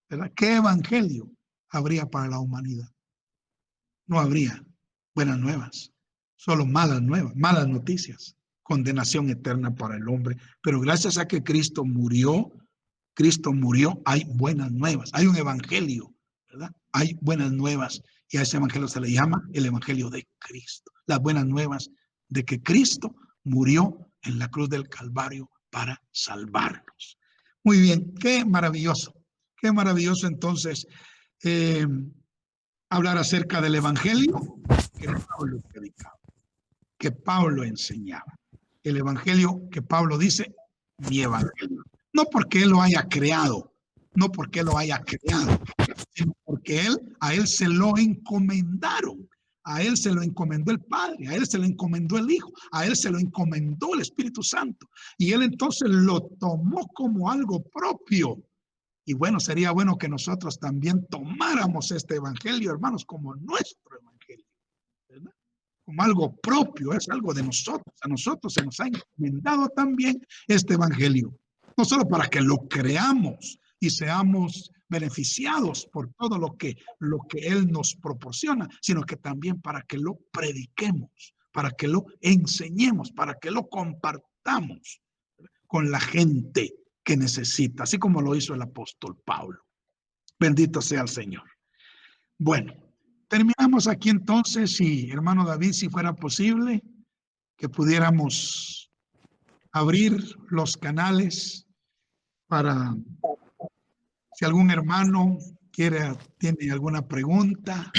¿verdad? ¿Qué evangelio habría para la humanidad? No habría buenas nuevas, solo malas nuevas, malas noticias. Condenación eterna para el hombre, pero gracias a que Cristo murió, hay buenas nuevas, hay un evangelio, ¿verdad? Hay buenas nuevas y a ese evangelio se le llama el evangelio de Cristo, las buenas nuevas de que Cristo murió en la cruz del Calvario para salvarnos. Muy bien, qué maravilloso entonces hablar acerca del evangelio que Pablo predicaba, que Pablo enseñaba. El evangelio que Pablo dice, mi evangelio. No porque él lo haya creado, sino porque a él se lo encomendaron. A él se lo encomendó el Padre, a él se lo encomendó el Hijo, a él se lo encomendó el Espíritu Santo. Y él entonces lo tomó como algo propio. Y bueno, sería bueno que nosotros también tomáramos este evangelio, hermanos, como nuestro evangelio, ¿verdad? Como algo propio, es algo de nosotros. A nosotros se nos ha encomendado también este evangelio, no solo para que lo creamos y seamos beneficiados por todo lo que Él nos proporciona, sino que también para que lo prediquemos, para que lo enseñemos, para que lo compartamos con la gente que necesita, así como lo hizo el apóstol Pablo. Bendito sea el Señor. Bueno, terminamos aquí entonces y hermano David, si fuera posible, que pudiéramos abrir los canales para si algún hermano tiene alguna pregunta,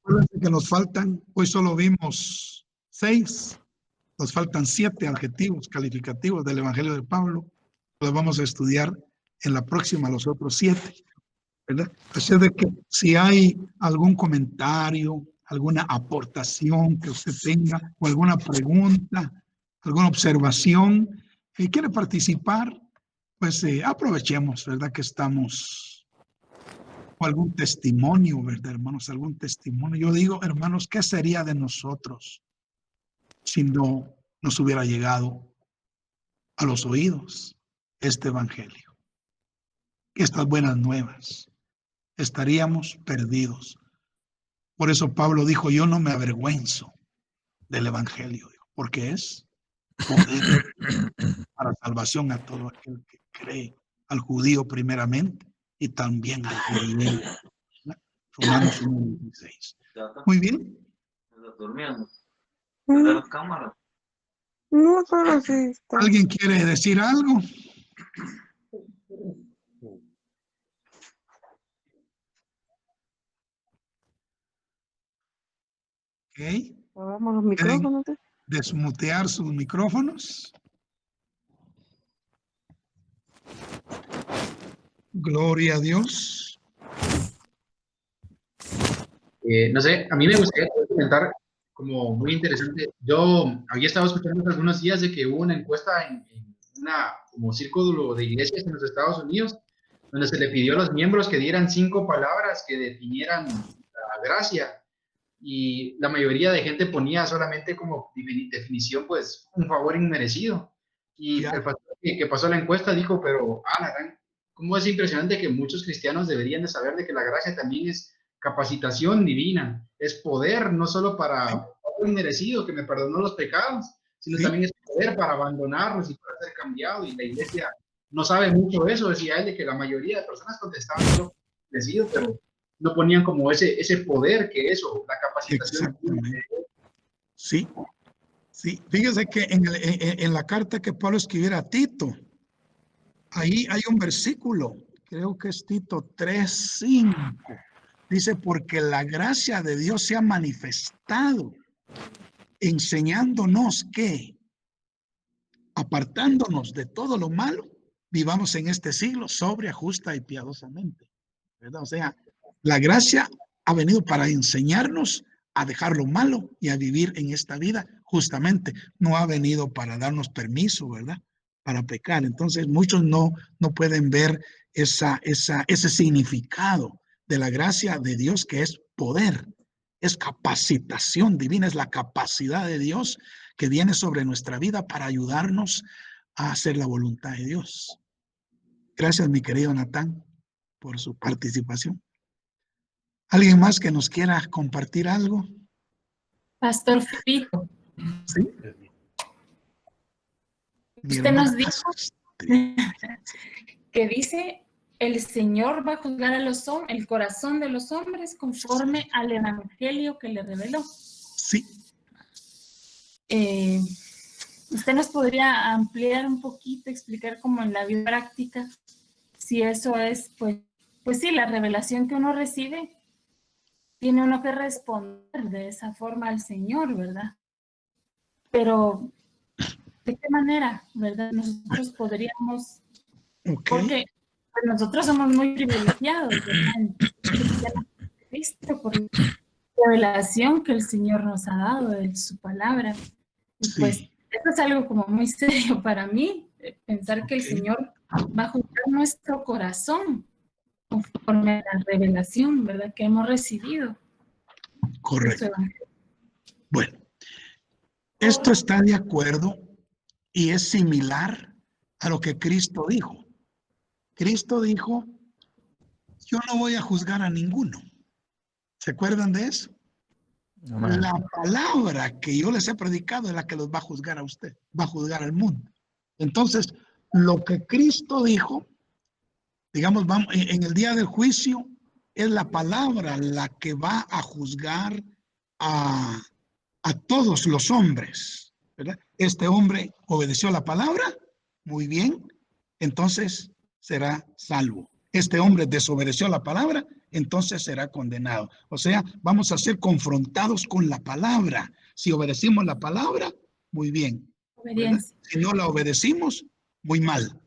Acuérdense que nos faltan, hoy solo vimos 6, nos faltan 7 adjetivos calificativos del Evangelio de Pablo. Los vamos a estudiar en la próxima, los otros 7, ¿verdad? Así de que si hay algún comentario, alguna aportación que usted tenga, o alguna pregunta, alguna observación, y quiere participar, pues aprovechemos, ¿verdad? Que estamos, o algún testimonio, ¿verdad, hermanos? Algún testimonio. Yo digo, hermanos, ¿qué sería de nosotros si no nos hubiera llegado a los oídos este evangelio, estas buenas nuevas? Estaríamos perdidos. Por eso Pablo dijo, yo no me avergüenzo del evangelio, porque es poder para salvación a todo aquel que cree, al judío primeramente y también al griego. Romanos 1:16. Muy bien. No, solo sí está. ¿Alguien quiere decir algo? Ok. Apagamos los micrófonos. Desmutear sus micrófonos. Gloria a Dios. No sé, a mí me gustaría comentar como muy interesante. Yo había estado escuchando hace algunos días de que hubo una encuesta en una como círculo de iglesias en los Estados Unidos, donde se le pidió a los miembros que dieran 5 palabras que definieran la gracia. Y la mayoría de gente ponía solamente como definición, pues, un favor inmerecido. Y Ya. el pastor que pasó la encuesta dijo, pero, ¿cómo es impresionante que muchos cristianos deberían de saber de que la gracia también es capacitación divina, es poder, no solo para favor inmerecido, que me perdonó los pecados, sino Sí. también es poder para abandonarlos y para ser cambiado. Y la iglesia no sabe mucho eso, decía él, de que la mayoría de personas contestaban solo merecido, pero no ponían como ese poder que eso, la capacitación. Exactamente. Sí, sí. Fíjese que en la carta que Pablo escribiera a Tito, ahí hay un versículo, creo que es Tito 3:5. Dice, porque la gracia de Dios se ha manifestado, enseñándonos que, apartándonos de todo lo malo, vivamos en este siglo sobria, justa y piadosamente, ¿verdad? O sea, la gracia ha venido para enseñarnos a dejar lo malo y a vivir en esta vida justamente. No ha venido para darnos permiso, ¿verdad? Para pecar. Entonces, muchos no pueden ver ese significado de la gracia de Dios, que es poder, es capacitación divina, es la capacidad de Dios que viene sobre nuestra vida para ayudarnos a hacer la voluntad de Dios. Gracias, mi querido Natán, por su participación. ¿Alguien más que nos quiera compartir algo? Pastor Fito, Sí. usted nos dijo que dice, el Señor va a juzgar a el corazón de los hombres conforme al evangelio que le reveló. Sí. ¿Usted nos podría ampliar un poquito, explicar cómo en la vida práctica, si eso es, pues sí, la revelación que uno recibe, tiene uno que responder de esa forma al Señor, ¿verdad? Pero, ¿de qué manera, verdad? Nosotros podríamos, porque pues, nosotros somos muy privilegiados, ¿verdad? Cristo, por la revelación que el Señor nos ha dado de su palabra. Y pues, eso es algo como muy serio para mí, pensar que el Señor va a juzgar nuestro corazón conforme a la revelación, ¿verdad? Que hemos recibido. Correcto. Bueno, esto está de acuerdo y es similar a lo que Cristo dijo. Cristo dijo, yo no voy a juzgar a ninguno. ¿Se acuerdan de eso? Amén. La palabra que yo les he predicado es la que los va a juzgar a usted, va a juzgar al mundo. Entonces, lo que Cristo dijo, digamos, vamos, en el día del juicio, es la palabra la que va a juzgar a todos los hombres, ¿verdad? Este hombre obedeció la palabra, muy bien, entonces será salvo. Este hombre desobedeció la palabra, entonces será condenado. O sea, vamos a ser confrontados con la palabra. Si obedecimos la palabra, muy bien. ¿Verdad? Obediencia. Si no la obedecimos, muy mal.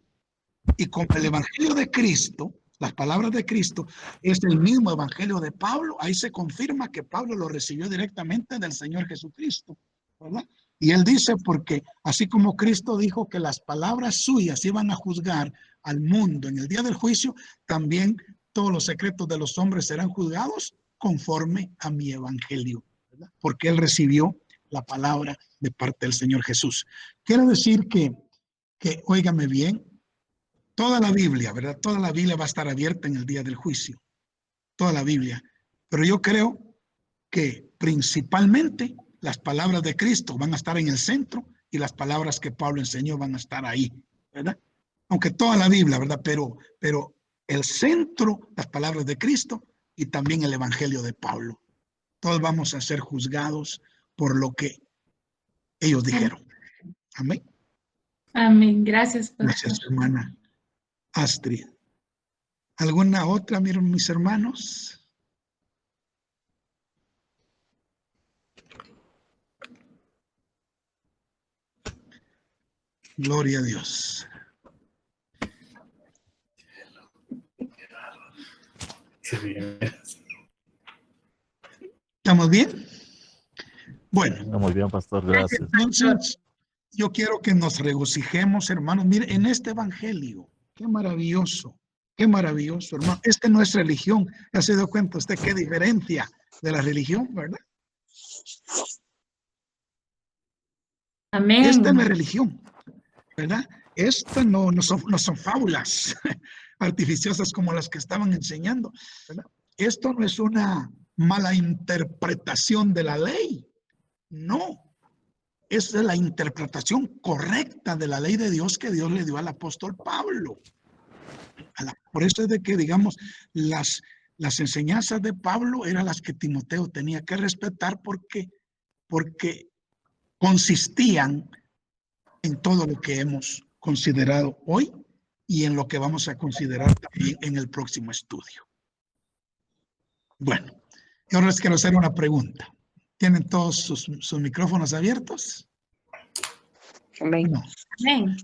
Y como el evangelio de Cristo, las palabras de Cristo, es el mismo evangelio de Pablo, ahí se confirma que Pablo lo recibió directamente del Señor Jesucristo, ¿verdad? Y él dice, porque así como Cristo dijo que las palabras suyas iban a juzgar al mundo en el día del juicio, también todos los secretos de los hombres serán juzgados conforme a mi evangelio, ¿verdad? Porque él recibió la palabra de parte del Señor Jesús. Quiero decir que óigame bien, toda la Biblia, ¿verdad? Toda la Biblia va a estar abierta en el día del juicio. Toda la Biblia. Pero yo creo que principalmente las palabras de Cristo van a estar en el centro y las palabras que Pablo enseñó van a estar ahí, ¿verdad? Aunque toda la Biblia, ¿verdad? Pero el centro, las palabras de Cristo y también el evangelio de Pablo. Todos vamos a ser juzgados por lo que ellos dijeron. Amén. Amén. Gracias, pastor. Gracias, hermana Astrid. ¿Alguna otra, mis hermanos? Gloria a Dios. ¿Estamos bien? Bueno. Muy bien, pastor, gracias. Entonces, yo quiero que nos regocijemos, hermanos. Mire, en este evangelio, qué maravilloso, hermano. Este no es religión. ¿Ya se dio cuenta usted qué diferencia de la religión, verdad? Amén. Esta no es religión, ¿verdad? Esta no son fábulas artificiosas como las que estaban enseñando, ¿verdad? Esto no es una mala interpretación de la ley. No. Es la interpretación correcta de la ley de Dios que Dios le dio al apóstol Pablo. Por eso es de que, digamos, las enseñanzas de Pablo eran las que Timoteo tenía que respetar porque consistían en todo lo que hemos considerado hoy y en lo que vamos a considerar también en el próximo estudio. Bueno, yo ahora les quiero hacer una pregunta. ¿Tienen todos sus micrófonos abiertos? Amén. No. Amén.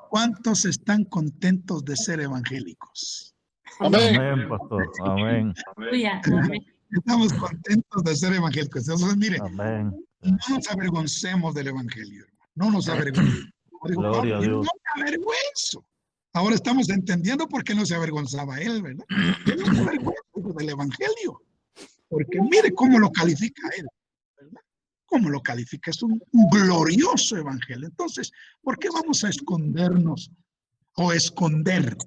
¿Cuántos están contentos de ser evangélicos? Amén. Amén, pastor. Amén. Aleluya. Amén. Estamos contentos de ser evangélicos. Entonces, mire, Amén. no nos avergoncemos del evangelio. No nos avergoncemos. Gloria a Yo Dios. no me avergüenzo. Ahora estamos entendiendo por qué no se avergonzaba él, ¿verdad? Yo no me avergüenzo del evangelio. Porque mire cómo lo califica él, ¿verdad? Cómo lo califica. Es un glorioso evangelio. Entonces, ¿por qué vamos a escondernos o esconder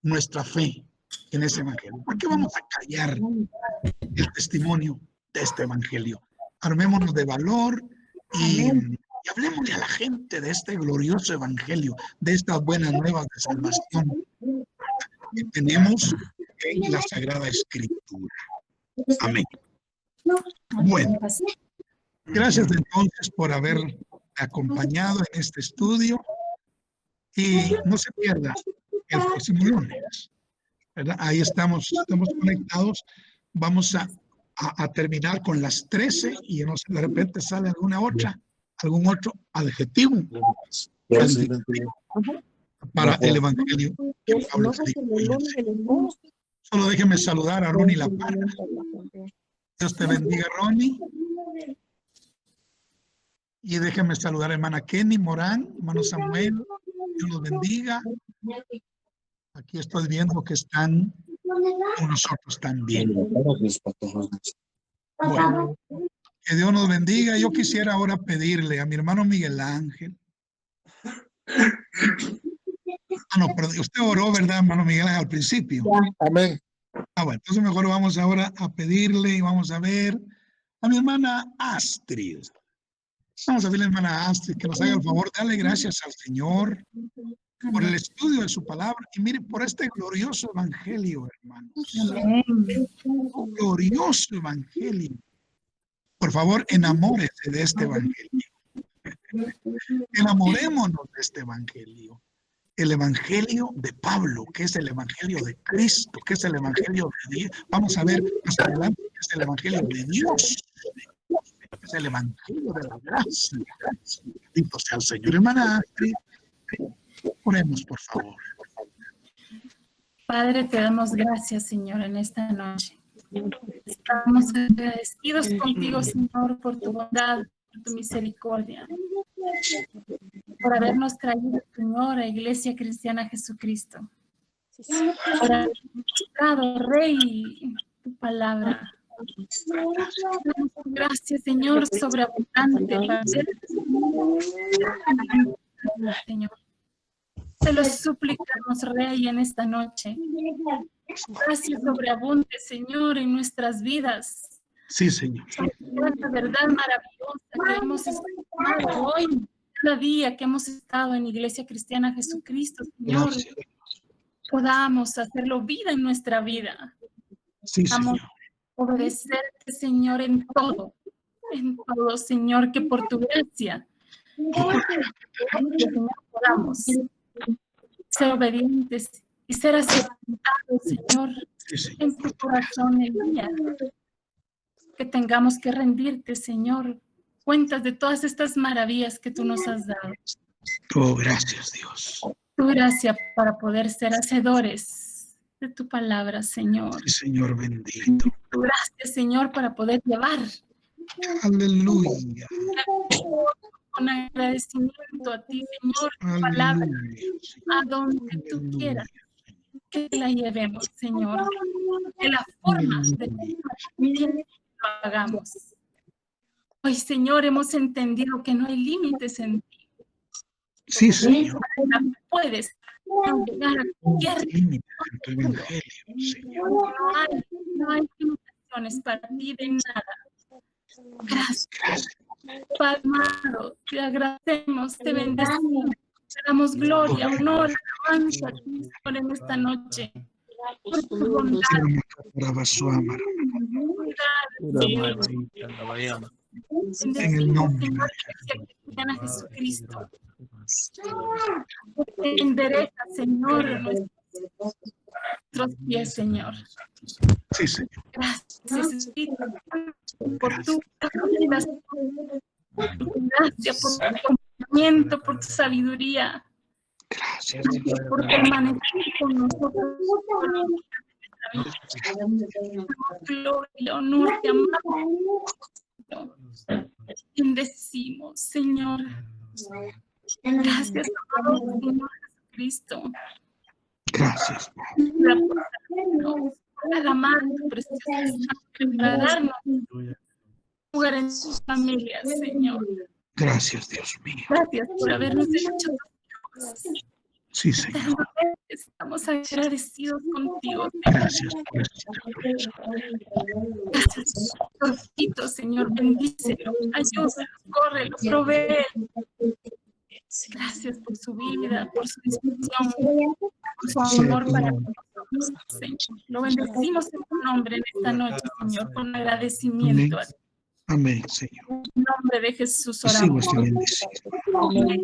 nuestra fe en ese evangelio? ¿Por qué vamos a callar el testimonio de este evangelio? Armémonos de valor y hablemosle a la gente de este glorioso evangelio, de estas buenas nuevas de salvación que tenemos en la Sagrada Escritura. Amén. Bueno, gracias entonces por haber acompañado en este estudio y no se pierda el próximo lunes, ¿verdad? Ahí estamos conectados. Vamos a terminar con las 13 y no sé, de repente sale algún otro adjetivo para el evangelio que Pablo dijo. Solo déjeme saludar a Ronnie La Parra. Dios te bendiga, Ronnie. Y déjame saludar a hermana Kenny Morán, hermano Samuel. Dios los bendiga. Aquí estoy viendo que están con nosotros también. Bueno, que Dios nos bendiga. Yo quisiera ahora pedirle a mi hermano Miguel Ángel. No, perdón, usted oró, ¿verdad, hermano Miguel Ángel, al principio? Amén. Bueno, entonces mejor vamos ahora a pedirle y vamos a ver a mi hermana Astrid. Vamos a pedirle a mi hermana Astrid que nos haga el favor de darle gracias al Señor por el estudio de su palabra y mire por este glorioso evangelio, hermanos. Un glorioso evangelio. Por favor, enamórese de este evangelio. Enamorémonos de este evangelio. el evangelio de Pablo, que es el evangelio de Cristo, que es el evangelio de Dios. Vamos a ver más adelante que es el evangelio de Dios. Es el evangelio de la gracia. Bendito sea el Señor. Hermana Astrid, oremos, por favor. Padre, te damos gracias, Señor, en esta noche. Estamos agradecidos contigo, Señor, por tu bondad, por tu misericordia, por habernos traído, Señor, a Iglesia Cristiana Jesucristo, por haber mostrado, Rey, tu palabra. Gracias, Señor, sobreabundante. Señor, te lo suplicamos, Rey, en esta noche. Gracias sobreabunde, Señor, en nuestras vidas. Sí, Señor. La verdad maravillosa que hemos escuchado hoy, cada día que hemos estado en Iglesia Cristiana Jesucristo, Señor, Gracias. podamos hacerlo vida en nuestra vida. Sí, Vamos Señor. a obedecerte, Señor, en todo, Señor, que por tu gracia, Señor, podamos ser obedientes y ser aceptados, Señor, Sí, Señor. en tu corazón el día que tengamos que rendirte, Señor, cuentas de todas estas maravillas que tú nos has dado. Oh, gracias, Dios. Tu gracia para poder ser hacedores de tu palabra, Señor. Sí, Señor bendito. Tu gracia, Señor, para poder llevar Aleluya. con agradecimiento a ti, Señor, tu palabra, Aleluya. a donde tú Aleluya. quieras que la llevemos, Señor. De la forma de que lo hagamos. Hoy, Señor, hemos entendido que no hay límites en ti. Sí, Señor. Puedes llegar a cualquier Límite en tu evangelio, Señor. no hay limitaciones para ti de nada. Gracias, Gracias. Padre amado, te agradecemos, te bendecimos, te damos gloria, honor, alabanza a ti, Señor, en esta noche. Por tu bondad, Brava su amor. en el nombre de Cristiana Jesucristo. Endereza, Señor, nuestros pies, Señor. Sí, Señor. Gracias, Espíritu, por tu recomendación, por tu gracia, por tu acompañamiento, por tu sabiduría, Gracias. por permanecer con nosotros. Gloria, honor, te amamos. Bendecimos, Señor. Gracias, amado Señor Jesucristo. Gracias. Por derramar tu preciosa sangre, para darnos lugar en sus familias, Señor. Gracias, Dios mío. Gracias por habernos hecho tus hijos. Sí, Señor. Estamos agradecidos contigo. Gracias por esta promesa. Gracias, Torcito, Señor, bendícelo, ayúdalo, córrelo, provee. Gracias por su vida, por su disposición, por su amor para nosotros, Señor. Lo bendecimos en tu nombre en esta noche, Señor, con agradecimiento a ti. Amén, Señor. En el nombre de Jesús Así oramos. vuestra bendición. Amén.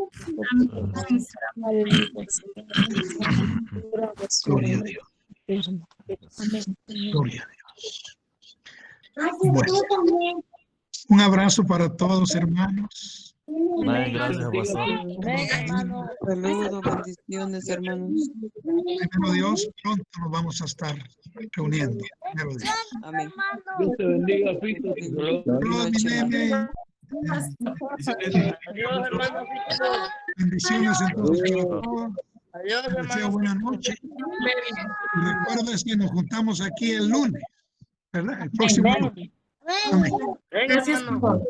Gloria a Dios. Gloria a Dios. Bueno, un abrazo para todos, hermanos. Amén, gracias, pastor. Saludos, bendiciones, hermanos. Primero Dios, pronto nos vamos a estar reuniendo. Primero Dios. Amén. Dios te bendiga, Fito. Saludos, mi nene. Adiós, hermano. Bendiciones entonces para todos. Adiós, Les deseo hermano. buenas noches. Y recuerden que nos juntamos aquí el lunes, ¿verdad? El próximo lunes. Amén. Venga, Gracias, hermano. por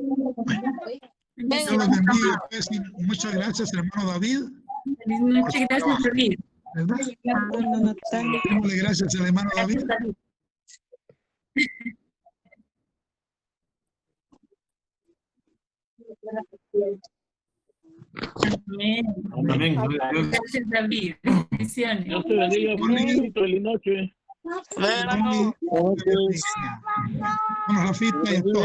Dios los bendiga, pues, y muchas gracias, hermano David. Feliz noche, gracias, David. ¿Verdad? Hermana Natalia. Démosle gracias al hermano David. Gracias, David. Amén. Amén. Gracias, David. Bendiciones. Dios te bendiga, Fito. Feliz noche. Bueno, Rafita y todo.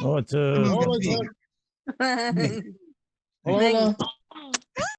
Noche. Dios los bendiga. Amén. Hola.